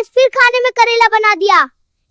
आज फिर खाने में करेला बना दिया।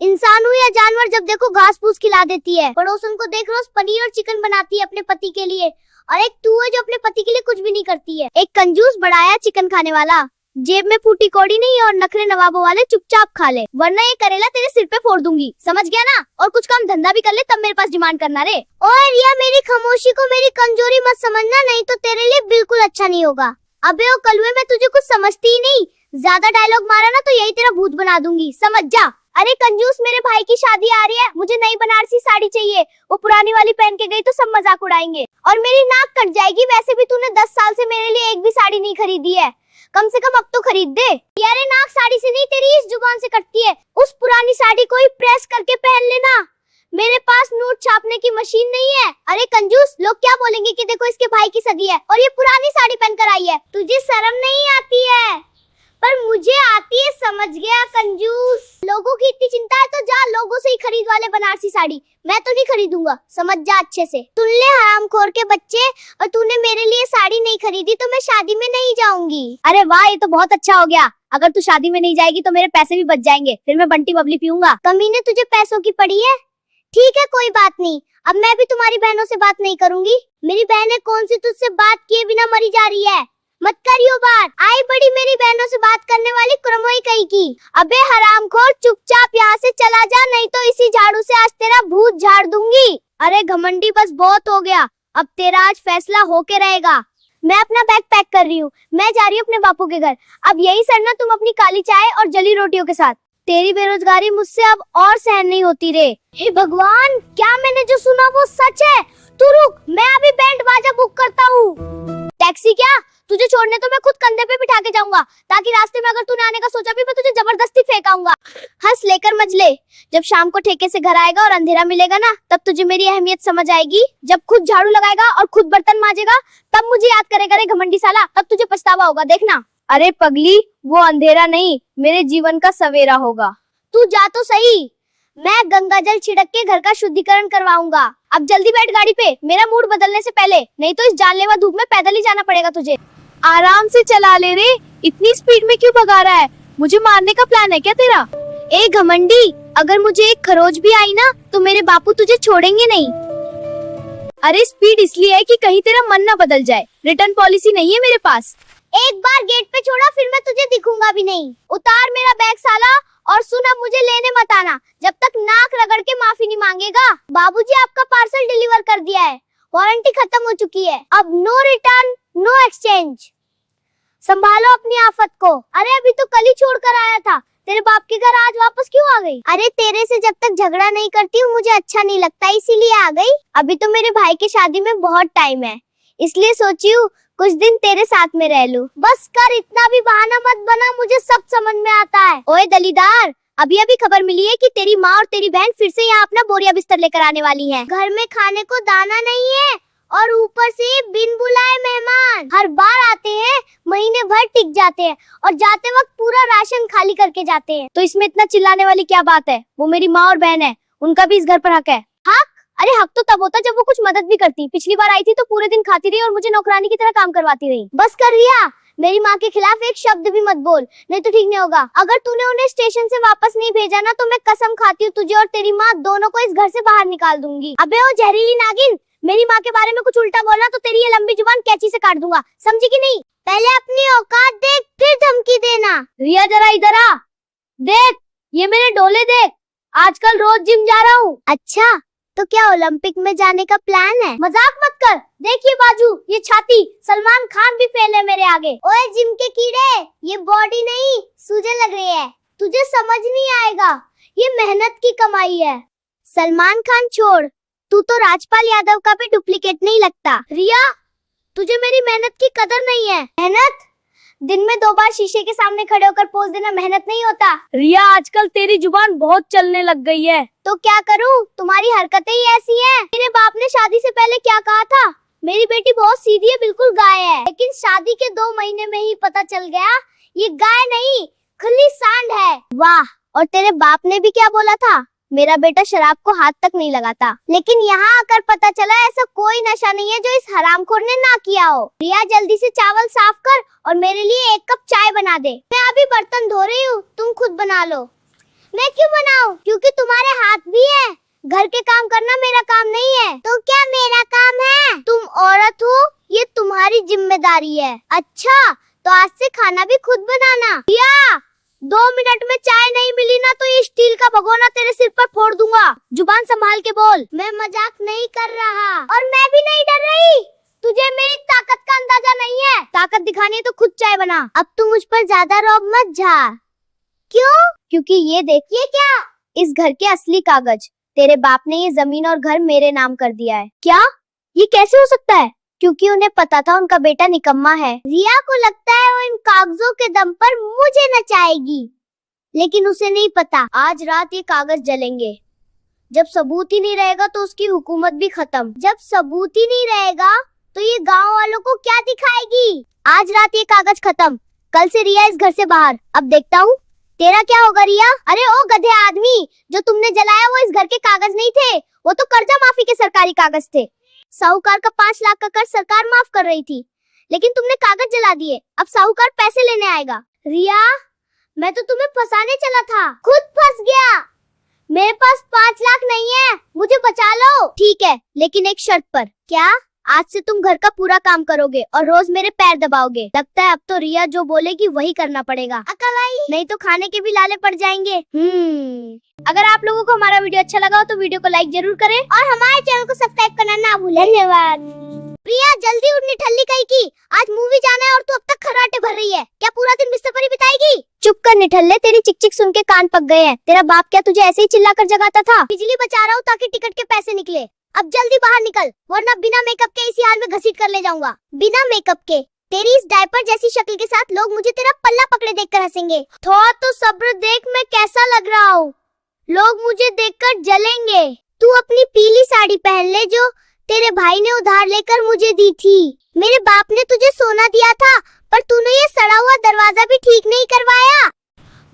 इंसान हो या जानवर, जब देखो घास फूस खिला देती है। पड़ोसन को देख रोज पनीर और चिकन बनाती है अपने पति के लिए, और एक तू है जो अपने पति के लिए कुछ भी नहीं करती है। एक कंजूस बढ़ाया चिकन खाने वाला, जेब में फूटी कौड़ी नहीं और नखरे नवाबों वाले चुपचाप खा ले, वरना ये करेला तेरे सिर पे फोड़ दूंगी, समझ गया ना? और कुछ काम धंधा भी कर ले, तब मेरे पास डिमांड करना रे। ओए रिया, मेरी खामोशी को मेरी कमजोरी मत समझना, नहीं तो तेरे लिए बिल्कुल अच्छा नहीं होगा। अबे ओ कलुए, मैं तुझे कुछ समझती ही नहीं, ज्यादा डायलॉग मारा ना तो यही तेरा भूत बना दूंगी, समझ जा। अरे कंजूस, मेरे भाई की शादी आ रही है, मुझे नई बनारसी साड़ी चाहिए। वो पुरानी वाली पहन के गई तो सब मजाक उड़ाएंगे और मेरी नाक कट जाएगी। वैसे भी तूने 10 साल से मेरे लिए एक भी साड़ी नहीं खरीदी है, कम से कम अब तो खरीद दे। यारे नाक साड़ी से नहीं, तेरी इस जुबान से कटती है। उस पुरानी साड़ी को ही प्रेस करके पहन लेना, मेरे पास नोट छापने की मशीन नहीं है। अरे कंजूस, लोग क्या बोलेंगे कि देखो इसके भाई की सदी है और ये पुरानी साड़ी पहन कर आई है। तुझे शर्म नहीं आती है? पर मुझे आती है, समझ गया कंजूस। लोगों की इतनी चिंता है तो जा लोगों से ही खरीद वाले बनारसी साड़ी, मैं तो नहीं खरीदूंगा, समझ जा अच्छे से। सुन ले हरामखोर के बच्चे, और तूने मेरे लिए साड़ी नहीं खरीदी तो मैं शादी में नहीं जाऊंगी। अरे वाह, ये तो बहुत अच्छा हो गया। अगर तू शादी में नहीं जाएगी तो मेरे पैसे भी बच जाएंगे, फिर मैं बंटी बबली पीऊंगा। कमीने, तुझे पैसों की पड़ी है? ठीक है, कोई बात नहीं, अब मैं भी तुम्हारी बहनों से बात नहीं करूंगी। मेरी बहनें कौन सी तुझसे बात किए बिना मरी जा रही है? मत करियो बात। आई बड़ी मेरी बहनों से बात करने वाली क्रमोई कहीं की। अबे हरामखोर, चुपचाप यहाँ से चला जा, नहीं तो इसी झाड़ू से आज तेरा भूत झाड़ दूंगी। अरे घमंडी, बस बहुत हो गया, अब तेरा आज फैसला होके रहेगा। मैं अपना बैग पैक कर रही हूँ, मैं जा रही हूँ अपने बापू के घर। अब यही सरना तुम अपनी काली चाय और जली रोटियों के साथ। तेरी बेरोजगारी मुझसे अब और सहन नहीं होती रे। हे भगवान, क्या मैंने जो सुना वो सच है? तू रुक, मैं अभी बैंड बाजा बुक करता हूँ। टैक्सी क्या? तुझे छोड़ने तो मैं खुद कंधे पे बिठा के जाऊंगा, ताकि रास्ते में अगर तूने आने का सोचा भी मैं तुझे जबरदस्ती फेंकाऊंगा। हंस लेकर मजले, जब शाम को ठेके से घर आएगा और अंधेरा मिलेगा ना, तब तुझे मेरी अहमियत समझ आएगी। जब खुद झाड़ू लगाएगा और खुद बर्तन मांजेगा, तब मुझे याद करेगा रे घमंडी साला, तब तुझे पछतावा होगा, देखना। अरे पगली, वो अंधेरा नहीं, मेरे जीवन का सवेरा होगा। तू जा तो सही, मैं गंगा जल छिड़क के घर का शुद्धिकरण करवाऊंगा। अब जल्दी बैठ गाड़ी पे, मेरा मूड बदलने से पहले, नहीं तो इस जानलेवा धूप में पैदल ही जाना पड़ेगा तुझे। आराम से चला ले रे, इतनी स्पीड में क्यों भगा रहा है? मुझे मारने का प्लान है क्या तेरा? ए घमंडी, अगर मुझे एक खरोच भी आई ना तो मेरे बापू तुझे छोड़ेंगे नहीं। अरे स्पीड इसलिए है कि कहीं तेरा मन ना बदल जाए, रिटर्न पॉलिसी नहीं है मेरे पास। एक बार गेट पे छोड़ा फिर मैं तुझे दिखूंगा भी नहीं। उतार मेरा बैग साला, और सुन, अब मुझे लेने मत आना जब तक नाक रगड़ के माफी नहीं मांगेगा। बाबूजी आपका पार्सल डिलीवर कर दिया है, वारंटी खत्म हो चुकी है, अब नो रिटर्न नो एक्सचेंज। संभालो अपनी आफत को। अरे अभी तो कल ही छोड़ कर आया था, तेरे बाप के घर आज वापस क्यों आ गई? अरे तेरे से जब तक झगड़ा नहीं करती हूँ मुझे अच्छा नहीं लगता, इसीलिए आ गई। अभी तो मेरे भाई की शादी में बहुत टाइम है, इसलिए सोची हूँ कुछ दिन तेरे साथ में रह लूं। बस कर, इतना भी बहाना मत बना, मुझे सब समझ में आता है। ओए दलीदार, अभी अभी खबर मिली है कि तेरी माँ और तेरी बहन फिर से यहाँ अपना बोरिया बिस्तर लेकर आने वाली हैं। घर में खाने को दाना नहीं है और ऊपर से बिन बुलाए मेहमान हर बार आते हैं, महीने भर टिक जाते हैं और जाते वक्त पूरा राशन खाली करके जाते हैं। तो इसमें इतना चिल्लाने वाली क्या बात है? वो मेरी माँ और बहन है, उनका भी इस घर पर हक है। हक? अरे हक तो तब होता जब वो कुछ मदद भी करती। पिछली बार आई थी तो पूरे दिन खाती रही और मुझे नौकरानी की तरह काम करवाती रही। बस कर रिया, मेरी माँ के खिलाफ एक शब्द भी मत बोल, नहीं तो ठीक नहीं होगा। अगर तूने उन्हें स्टेशन से वापस नहीं भेजा ना तो मैं कसम खाती हूँ तुझे और तेरी माँ दोनों को इस घर से बाहर निकाल दूंगी। अबे ओ जहरीली नागिन, मेरी माँ के बारे में कुछ उल्टा बोलना तो तेरी ये लंबी जुबान कैंची से काट दूंगा, समझी कि नहीं? पहले अपनी औकात देख, फिर धमकी देना। रिया जरा इधर आ, देख ये मेरे डोले देख, आजकल रोज जिम जा रहा हूँ। अच्छा, तो क्या ओलंपिक में जाने का प्लान है? मजाक मत कर, देखिए बाजू, ये छाती, सलमान खान भी फेल है मेरे आगे। ओए जिम के कीड़े, ये बॉडी नहीं सूजन लग रही है, तुझे समझ नहीं आएगा, ये मेहनत की कमाई है। सलमान खान छोड़, तू तो राजपाल यादव का भी डुप्लीकेट नहीं लगता। रिया, तुझे मेरी मेहनत की कदर नहीं है। मेहनत? दिन में 2 बार शीशे के सामने खड़े होकर पोज देना मेहनत नहीं होता। रिया, आजकल तेरी जुबान बहुत चलने लग गई है। तो क्या करूं, तुम्हारी हरकतें ही ऐसी हैं। मेरे बाप ने शादी से पहले क्या कहा था? मेरी बेटी बहुत सीधी है, बिल्कुल गाय है। लेकिन शादी के 2 महीने में ही पता चल गया ये गाय नहीं खुली सांड है। वाह, और तेरे बाप ने भी क्या बोला था? मेरा बेटा शराब को हाथ तक नहीं लगाता, लेकिन यहाँ आकर पता चला ऐसा कोई नशा नहीं है जो इस हरामखोर ने ना किया हो। रिया जल्दी से चावल साफ कर और मेरे लिए 1 कप चाय बना दे। मैं अभी बर्तन धो रही हूँ, तुम खुद बना लो। मैं क्यों बनाऊं? क्योंकि तुम्हारे हाथ भी है। घर के काम करना मेरा काम नहीं है। तो क्या मेरा काम है? तुम औरत हो, ये तुम्हारी जिम्मेदारी है। अच्छा, तो आज से खाना भी खुद बनाना। रिया, 2 मिनट में चाय नहीं मिली ना तो ये स्टील का भगोना तेरे सिर पर फोड़ दूंगा। जुबान संभाल के बोल। मैं मजाक नहीं कर रहा और मैं भी नहीं डर रही। तुझे मेरी ताकत का अंदाजा नहीं है। ताकत दिखानी है तो खुद चाय बना। अब तू मुझ पर ज्यादा रौब मत झा। क्यों? क्योंकि ये देख। ये क्या? इस घर के असली कागज। तेरे बाप ने ये जमीन और घर मेरे नाम कर दिया है। क्या? ये कैसे हो सकता है? क्योंकि उन्हें पता था उनका बेटा निकम्मा है। रिया को लगता है वो इन कागजों के दम पर मुझे नचाएगी, लेकिन उसे नहीं पता आज रात ये कागज जलेंगे। जब सबूत ही नहीं रहेगा तो उसकी हुकूमत भी खत्म। जब सबूत ही नहीं रहेगा तो ये गांव वालों को क्या दिखाएगी? आज रात ये कागज खत्म। कल से रिया इस घर से बाहर। अब देखता हूँ तेरा क्या होगा रिया। अरे ओ गधे आदमी, जो तुमने जलाया वो इस घर के कागज नहीं थे, वो तो कर्जा माफी के सरकारी कागज थे। साहूकार का 5 लाख का कर्ज सरकार माफ कर रही थी, लेकिन तुमने कागज जला दिए। अब साहूकार पैसे लेने आएगा। रिया, मैं तो तुम्हें फंसाने चला था, खुद फंस गया। मेरे पास 5 लाख नहीं है, मुझे बचा लो। ठीक है, लेकिन एक शर्त पर। क्या? आज से तुम घर का पूरा काम करोगे और रोज मेरे पैर दबाओगे। लगता है अब तो रिया जो बोलेगी वही करना पड़ेगा। अकल आई, नहीं तो खाने के भी लाले पड़ जाएंगे। अगर आप लोगों को हमारा वीडियो अच्छा लगा हो तो वीडियो को लाइक जरूर करें और हमारे चैनल को सब्सक्राइब करना ना भूलें। धन्यवाद। प्रिया, जल्दी उठ, निठल्ली कहीं की। आज मूवी जाना है और तू अब तक खर्राटे भर रही है। क्या पूरा दिन बिस्तर पर ही बिताएगी? चुप कर निठल्ले, तेरी चिक चिक सुन के कान पक गए हैं। तेरा बाप क्या तुझे ऐसे ही चिल्लाकर जगाता था? बिजली बचा रहा हूँ ताकि टिकट के पैसे निकले। अब जल्दी बाहर निकल, वरना बिना मेकअप के इसी हाल में घसीट कर ले जाऊंगा। बिना मेकअप के तेरी इस डायपर जैसी शक्ल के साथ लोग मुझे तेरा पल्ला पकड़े देखकर हंसेंगे। थोड़ा तो सब्र देख, मैं कैसा लग रहा हूँ। लोग मुझे देखकर जलेंगे। तू अपनी पीली साड़ी पहन ले जो तेरे भाई ने उधार लेकर मुझे दी थी। मेरे बाप ने तुझे सोना दिया था, पर तूने ये सड़ा हुआ दरवाजा भी ठीक नहीं करवाया।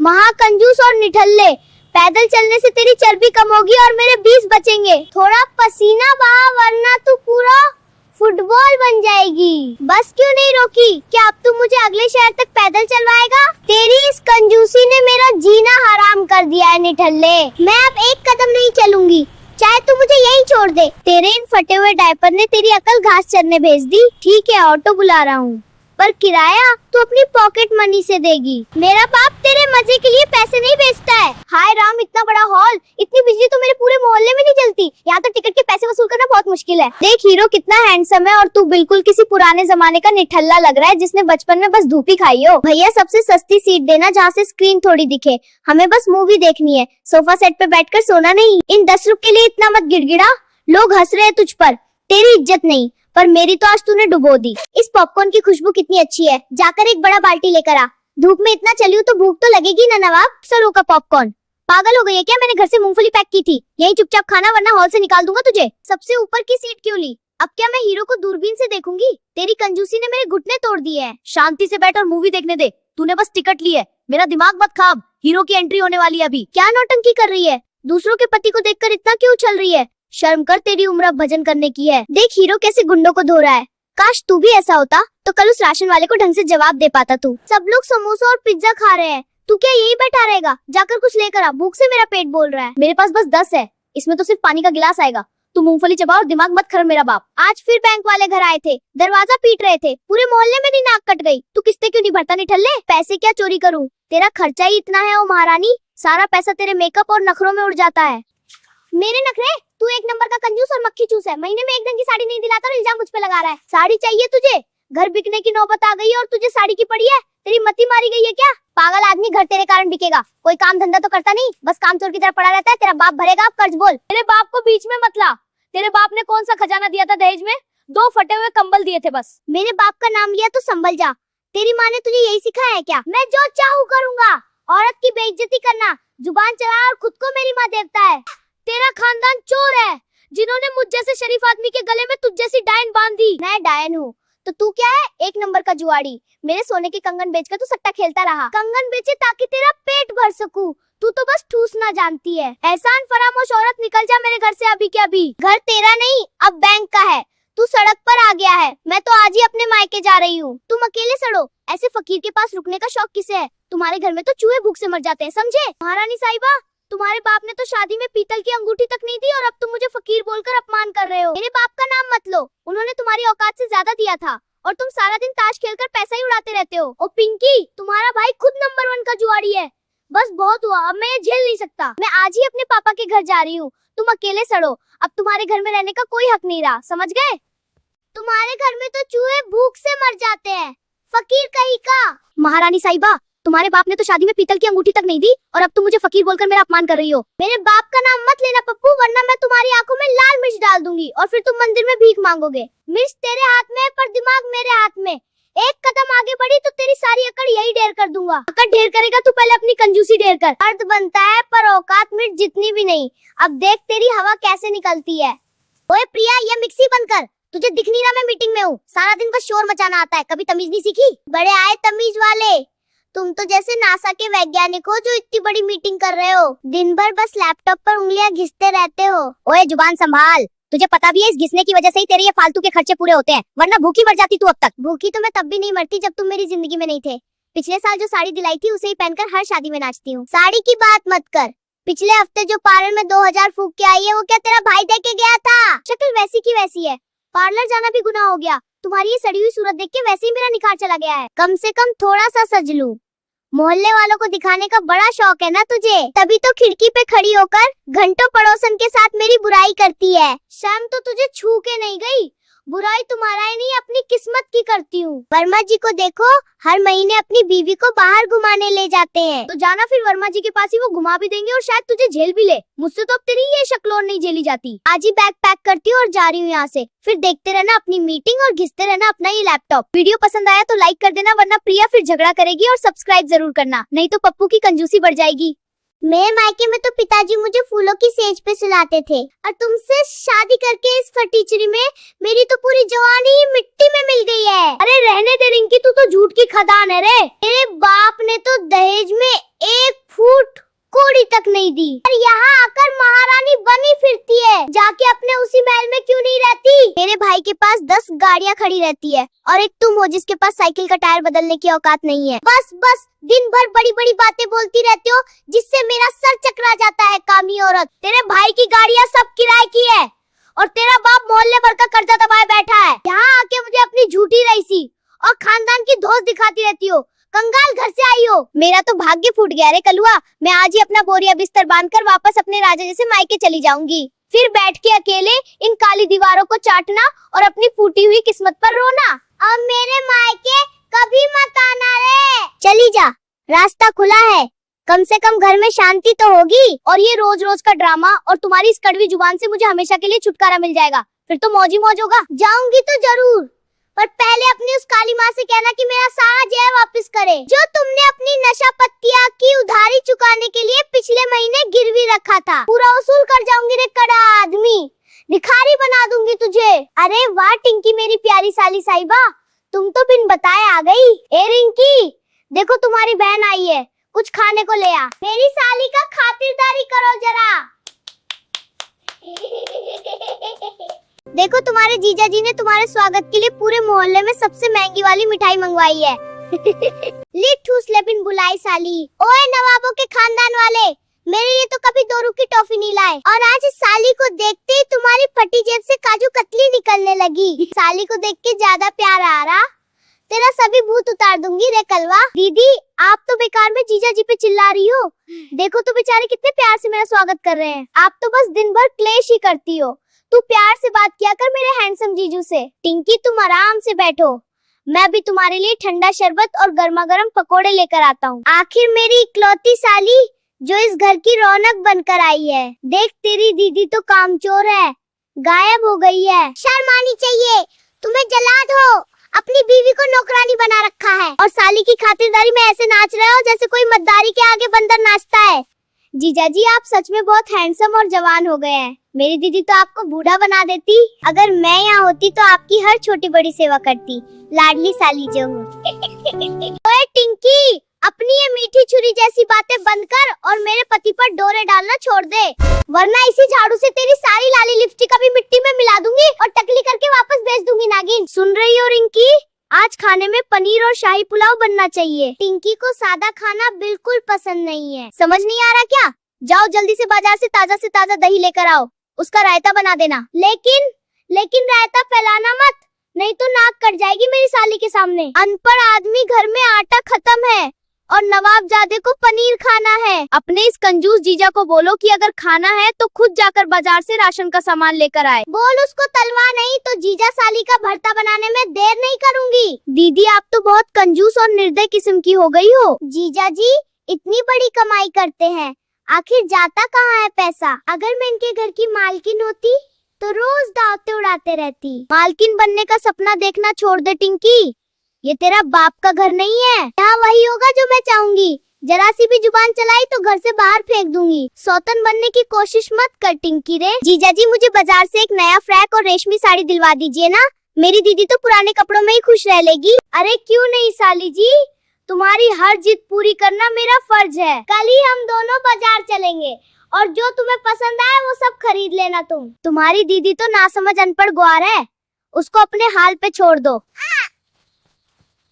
महाकंजूस और निठल्ले, पैदल चलने से तेरी चर्बी कम होगी और मेरे 20 बचेंगे। थोड़ा पसीना बहा, वरना तू पूरा फुटबॉल बन जाएगी। बस क्यों नहीं रोकी? क्या अब तू मुझे अगले शहर तक पैदल चलवाएगा? तेरी इस कंजूसी ने मेरा जीना हराम कर दिया है निठल्ले। मैं अब एक कदम नहीं चलूंगी, चाहे तू मुझे यही छोड़ दे। तेरे इन फटे हुए डायपर ने तेरी अकल घास चरने भेज दी। ठीक है, ऑटो बुला रहा हूँ, पर किराया तू अपनी पॉकेट मनी से देगी। मेरा बाप तेरे मजे के लिए पैसे नहीं बेचता है। हाय राम, इतना बड़ा हॉल, इतनी बिजली तो मेरे पूरे मोहल्ले में नहीं जलती। यहाँ तो टिकट के पैसे वसूल करना बहुत मुश्किल है। देख हीरो कितना हैंडसम है और तू बिल्कुल किसी पुराने जमाने का निठल्ला लग रहा है जिसने बचपन में बस धूपी खाई हो। भैया, सबसे सस्ती सीट देना जहाँ से स्क्रीन थोड़ी दिखे। हमें बस मूवी देखनी है, सोफा सेट पे बैठकर सोना नहीं। इन 10 रुपए के लिए इतना मत गिड़गिड़ा। लोग हंस रहे हैं तुझ पर, तेरी इज्जत नहीं, पर मेरी तो आज तूने डुबो दी। इस पॉपकॉर्न की खुशबू कितनी अच्छी है, जाकर एक बड़ा बाल्टी लेकर आ। धूप में इतना चली हूँ तो भूख तो लगेगी ना नवाब। सरों का पॉपकॉर्न, पागल हो गई है क्या? मैंने घर से मूंगफली पैक की थी, यही चुपचाप खाना, वरना हॉल से निकाल दूंगा तुझे। सबसे ऊपर की सीट क्यों ली? अब क्या मैं हीरो को दूरबीन से देखूंगी? तेरी कंजूसी ने मेरे घुटने तोड़ दिए हैं। शांति से बैठ और मूवी देखने दे। तूने बस टिकट ली है, मेरा दिमाग मत खाब। हीरो की एंट्री होने वाली है अभी। क्या नौटंकी कर रही है? दूसरों के पति को देखकर इतना क्यों उछल रही है? शर्म कर, तेरी उम्र अब भजन करने की है। देख हीरो कैसे गुंडों को धो रहा है। काश तू भी ऐसा होता तो कल उस राशन वाले को ढंग से जवाब दे पाता तू। सब लोग समोसा और पिज्जा खा रहे हैं, तू क्या यही बैठा रहेगा? जाकर कुछ लेकर आ, भूख से मेरा पेट बोल रहा है। मेरे पास बस 10 है, इसमें तो सिर्फ पानी का गिलास आएगा। तू मूंगफली चबा और दिमाग मत खर मेरा बाप। आज फिर बैंक वाले घर आए थे, दरवाजा पीट रहे थे, पूरे मोहल्ले में नी नाक कट गई। तू किस्ते क्यों नहीं भरता निठल्ले? पैसे क्या चोरी करूं? तेरा खर्चा ही इतना है ओ महारानी, सारा पैसा तेरे मेकअप और नखरों में उड़ जाता है। मेरे नखरे? तू एक नंबर का कंजूस और मक्खी चूस है। महीने में एक ढंग की साड़ी नहीं दिलाता और इल्जाम मुझ पे लगा रहा है। साड़ी चाहिए तुझे? घर बिकने की नौबत आ गई है और तुझे साड़ी की पड़ी है। तेरी मती मारी गई है क्या? पागल आदमी, घर तेरे कारण बिकेगा। कोई काम धंधा तो करता नहीं, बस काम चोर की तरह पड़ा रहता है। तेरा बाप भरेगा अब कर्ज। बोल। तेरे बाप को बीच में मत ला। तेरे बाप ने कौन सा खजाना दिया था दहेज में? 2 फटे हुए कंबल दिए थे बस। मेरे बाप का नाम लिया तो संभल जा। तेरी माँ ने तुझे यही सिखाया है क्या? मैं जो चाहूँ करूँगा। औरत की बेइज्जती करना, जुबान चलाना और खुद को मेरी माँ देवता है। तेरा खानदान चोर है, जिन्होंने मुझ जैसे शरीफ आदमी के गले में तुझ जैसी डायन बांध दी। मैं डायन हूँ तो तू क्या है, एक नंबर का जुआड़ी। मेरे सोने के कंगन बेचकर तू सट्टा खेलता रहा। कंगन बेचे ताकि तेरा पेट भर सकूं। तू तो बस ठूसना जानती है। एहसान फरामोश औरत, निकल जा मेरे घर से अभी के अभी। घर तेरा नहीं, अब बैंक का है। तू सड़क पर आ गया है, मैं तो आज ही अपने मायके जा रही हूँ। तुम अकेले सड़ो, ऐसे फकीर के पास रुकने का शौक किसे है? तुम्हारे घर में तो चूहे भूख से मर जाते हैं, समझे? महारानी साहिबा, तुम्हारे बाप ने तो शादी में पीतल की अंगूठी तक नहीं दी और अब तुम मुझे फकीर बोलकर अपमान कर रहे हो। मेरे बाप का नाम मत लो, उन्होंने तुम्हारी औकात से ज्यादा दिया था और तुम सारा दिन ताश खेलकर पैसा ही उड़ाते रहते हो। ओ पिंकी, तुम्हारा भाई खुद नंबर 1 का जुआड़ी है। बस बहुत हुआ, अब मैं ये झेल नहीं सकता। मैं आज ही अपने पापा के घर जा रही हूँ, तुम अकेले सड़ो। अब तुम्हारे घर में रहने का कोई हक नहीं रहा, समझ गए? तुम्हारे घर में तो चूहे भूख से मर जाते हैं, फकीर कहीं का। महारानी साहिबा, तुम्हारे बाप ने तो शादी में पीतल की अंगूठी तक नहीं दी और अब तुम मुझे फकीर बोलकर मेरा अपमान कर रही हो। मेरे बाप का नाम मत लेना पप्पू, वरना मैं तुम्हारी आंखों में लाल मिर्च डाल दूंगी और फिर तुम मंदिर में भीख मांगोगे। मिर्च तेरे हाथ में है पर दिमाग मेरे हाथ में। एक कदम आगे बढ़ी तो तेरी सारी अकड़ यही ढेर कर दूंगा। अकड़ ढेर करेगा तू पहले अपनी कंजूसी ढेर कर। अर्थ बनता है पर औकात मिर्च जितनी भी नहीं। अब देख तेरी हवा कैसे निकलती है। ओए प्रिया, ये मिक्सी बंद कर, तुझे दिख नहीं रहा मैं मीटिंग में हूँ। सारा दिन बस शोर मचाना आता है, कभी तमीज नहीं सीखी? बड़े आए तमीज वाले। तुम तो जैसे नासा के वैज्ञानिक हो जो इतनी बड़ी मीटिंग कर रहे हो। दिन भर बस लैपटॉप पर उंगलियां घिसते रहते हो। ओए जुबान संभाल, तुझे पता भी है इस घिसने की वजह से ही तेरे ये फालतू के खर्चे पूरे होते हैं, वरना भूखी मर जाती तू अब तक। भूखी तो मैं तब भी नहीं मरती जब तुम मेरी जिंदगी में नहीं थे। पिछले साल जो साड़ी दिलाई थी उसे ही पहनकर हर शादी में नाचती हूँ। साड़ी की बात मत कर, पिछले हफ्ते जो पार्लर में 2000 फूक के आई है वो क्या तेरा भाई दे के गया था? शक्ल वैसी की वैसी है, पार्लर जाना भी गुनाह हो गया। तुम्हारी ये सड़ी हुई सूरत देख के वैसे ही मेरा निखार चला गया है। कम से कम थोड़ा सा सज लूं। मोहल्ले वालों को दिखाने का बड़ा शौक है ना तुझे, तभी तो खिड़की पे खड़ी होकर घंटों पड़ोसन के साथ मेरी बुराई करती है। शर्म तो तुझे छू के नहीं गई। बुराई तुम्हारा ही नहीं, अपनी किस्मत की करती हूँ। वर्मा जी को देखो, हर महीने अपनी बीवी को बाहर घुमाने ले जाते हैं। तो जाना फिर वर्मा जी के पास ही, वो घुमा भी देंगे और शायद तुझे झेल भी ले। मुझसे तो अब तेरी ये शक्ल और नहीं झेली जाती। आज ही बैग पैक करती हूँ और जा रही हूँ यहाँ से। फिर देखते रहना अपनी मीटिंग और घिसते रहना अपना ये लैपटॉप। वीडियो पसंद आया तो लाइक कर देना, वरना प्रिया फिर झगड़ा करेगी, और सब्सक्राइब जरूर करना, नहीं तो पप्पू की कंजूसी बढ़ जाएगी। मेरे मायके में तो पिताजी मुझे फूलों की सेज पे सुलाते थे, और तुमसे शादी करके इस फटीचरी में मेरी तो पूरी जवानी ही मिट्टी में मिल गई है। अरे रहने दे रिंकी, तू तो झूठ की खदान है रे। मेरे बाप ने तो दहेज में 1 फुट कोड़ी तक नहीं दी, और यहाँ आकर महारानी बनी फिरती है। जाके अपने उसी महल में क्यों नहीं रहती? मेरे भाई के पास 10 गाड़ियाँ खड़ी रहती है और एक तुम हो जिसके पास साइकिल का टायर बदलने की औकात नहीं है। बस बस दिन भर बड़ी बड़ी बातें बोलती रहते हो, जिससे मेरा सर चकरा जाता है। कामी औरत, तेरे भाई की गाड़ियाँ सब किराए की है और तेरा बाप मोहल्ले भर का कर्जा दबाए बैठा है। यहाँ आके मुझे अपनी झूठी रईसी और खानदान की धौंस दिखाती रहती हो। कंगाल घर से आई हो। मेरा तो भाग्य फूट गया रे कलुआ। मैं आज ही अपना बोरिया बिस्तर बांधकर वापस अपने राजा जैसे मायके चली जाऊंगी। फिर बैठ के अकेले इन काली दीवारों को चाटना और अपनी फूटी हुई किस्मत पर रोना। अब मेरे मायके कभी मत आना रे। चली जा, रास्ता खुला है। कम से कम घर में शांति तो होगी, और ये रोज रोज का ड्रामा और तुम्हारी इस कड़वी जुबान से मुझे हमेशा के लिए छुटकारा मिल जाएगा। फिर तो मौज ही मौज होगा। जाऊंगी तो जरूर, पर पहले अपनी उस काली माँ से कहना कि मेरा सारा जहर वापस करे, जो तुमने अपनी नशा पत्तियाँ की उधारी चुकाने के लिए पिछले महीने गिरवी रखा था। पूरा वसूल कर जाऊंगी रे कड़ा आदमी, भिखारी बना दूंगी तुझे। अरे वाह टिंकी, मेरी प्यारी साली साहिबा, तुम तो बिन बताए आ गई। ए रिंकी, देखो तुम्हारी बहन आई है, कुछ खाने को ले आ। मेरी साली का खातिरदारी करो जरा। देखो तुम्हारे जीजा जी ने तुम्हारे स्वागत के लिए पूरे मोहल्ले में सबसे महंगी वाली मिठाई मंगवाई है। ले ठूस ले बिन बुलाई साली। ओए नवाबों के खानदान वाले, मेरे लिए तो कभी 2 रुपए की टॉफी नहीं लाए, और आज इस साली को देखते ही तुम्हारी फटी जेब से काजू कतली निकलने लगी। साली को देख के ज्यादा प्यार आ रहा, तेरा सभी भूत उतार दूंगी रे कलवा। दीदी, आप तो बेकार में जीजा जी पे चिल्ला रही हो। देखो तो बेचारे कितने प्यार से मेरा स्वागत कर रहे हैं। आप तो बस दिन भर क्लेश ही करती हो। तू प्यार से बात किया कर मेरे हैंडसम जीजू से। टिंकी, तुम आराम से बैठो, मैं भी तुम्हारे लिए ठंडा शरबत और गर्मा गर्म पकोड़े लेकर आता हूँ। आखिर मेरी इकलौती साली जो इस घर की रौनक बनकर आई है। देख तेरी दीदी तो कामचोर है, गायब हो गई है। शर्म आनी चाहिए, तुम्हें जलाद हो, अपनी बीवी को नौकरानी बना रखा है, और साली की खातिरदारी में ऐसे नाच रहे हो जैसे कोई मद्दारी के आगे बंदर नाचता है। जीजा जी आप सच में बहुत हैंडसम और जवान हो गए हैं। मेरी दीदी तो आपको बूढ़ा बना देती। अगर मैं यहाँ होती तो आपकी हर छोटी बड़ी सेवा करती, लाडली साली जो हूँ। ओए टिंकी, अपनी ये मीठी छुरी जैसी बातें बंद कर और मेरे पति पर डोरे डालना छोड़ दे, वरना इसी झाड़ू से तेरी सारी लाली लिपस्टिक अभी मिट्टी में मिला दूंगी और टकली करके वापस भेज दूंगी नागिन। सुन रही हो रिंकी? आज खाने में पनीर और शाही पुलाव बनना चाहिए। टिंकी को सादा खाना बिल्कुल पसंद नहीं है। समझ नहीं आ रहा क्या? जाओ जल्दी से बाजार से ताजा दही लेकर आओ, उसका रायता बना देना। लेकिन रायता फैलाना मत, नहीं तो नाक कट जाएगी मेरी साली के सामने। अनपढ़ आदमी, घर में आटा खत्म है और नवाबजादे को पनीर खाना है। अपने इस कंजूस जीजा को बोलो कि अगर खाना है तो खुद जाकर बाजार से राशन का सामान लेकर आए। बोल उसको तलवा नहीं तो जीजा साली का भरता बनाने में देर नहीं करूंगी। दीदी आप तो बहुत कंजूस और निर्दय किस्म की हो गई हो। जीजा जी इतनी बड़ी कमाई करते हैं, आखिर जाता कहाँ है पैसा? अगर मैं इनके घर की मालकिन होती तो रोज दावते उड़ाते रहती। मालकिन बनने का सपना देखना छोड़ दे टिंकी, ये तेरा बाप का घर नहीं है। यहाँ वही होगा जो मैं चाहूंगी। जरा सी भी जुबान चलाई तो घर से बाहर फेंक दूंगी। सौतन बनने की कोशिश मत कर टिंकी रे। जीजा जी मुझे बाजार से एक नया फ्रॉक और रेशमी साड़ी दिलवा दीजिए ना, मेरी दीदी तो पुराने कपड़ों में ही खुश रह लेगी। अरे क्यों नहीं साली जी, तुम्हारी हर जिद पूरी करना मेरा फर्ज है। कल ही हम दोनों बाजार चलेंगे और जो तुम्हें पसंद आए वो सब खरीद लेना। तुम्हारी दीदी तो नासमझ अनपढ़ ग्वार है, उसको अपने हाल पे छोड़ दो।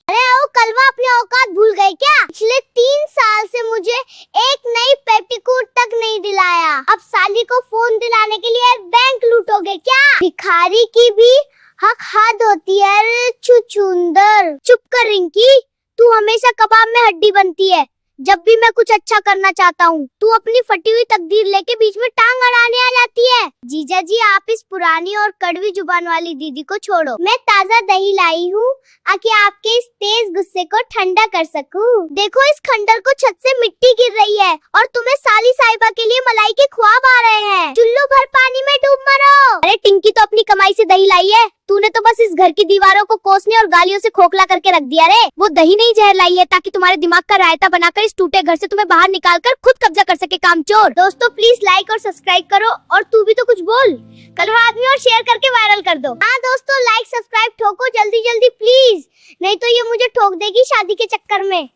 अरे ओ कलवा, अपने औकात भूल गए क्या? पिछले 3 साल से मुझे एक नई पेटीकोट तक नहीं दिलाया, अब साली को फोन दिलाने के लिए बैंक लूटोगे क्या? भिखारी की भी हक हद होती है रे छुछुंदर। चुप कर रिंकी, तू हमेशा कबाब में हड्डी बनती है जब भी मैं कुछ अच्छा करना चाहता हूँ। तू अपनी फटी हुई तकदीर लेके बीच में टांग अड़ाने आ जाती है। जीजा जी आप इस पुरानी और कड़वी जुबान वाली दीदी को छोड़ो, मैं ताजा दही लाई हूँ ताकि आपके इस तेज गुस्से को ठंडा कर सकूं। देखो इस खंडर को छत से मिट्टी गिर रही है और तुम्हें साली साहिबा के लिए मलाई के ख्वाब आ रहे हैं। चुल्लू भर पानी में डूब मरो। अरे टिंकी तो अपनी कमाई से दही लाई है, तूने तो बस इस घर की दीवारों को कोसने और गालियों से खोखला करके रख दिया रे। वो दही नहीं जहर लाई है ताकि तुम्हारे दिमाग का रायता बनाकर इस टूटे घर से तुम्हें बाहर निकालकर खुद कब्जा कर सके कामचोर। दोस्तों प्लीज लाइक और सब्सक्राइब करो, और तू भी तो कुछ बोल। कलवा आदमी और शेयर करके वायरल कर दो। हाँ दोस्तों लाइक सब्सक्राइब ठोको जल्दी प्लीज, नहीं तो ये मुझे ठोक देगी शादी के चक्कर में।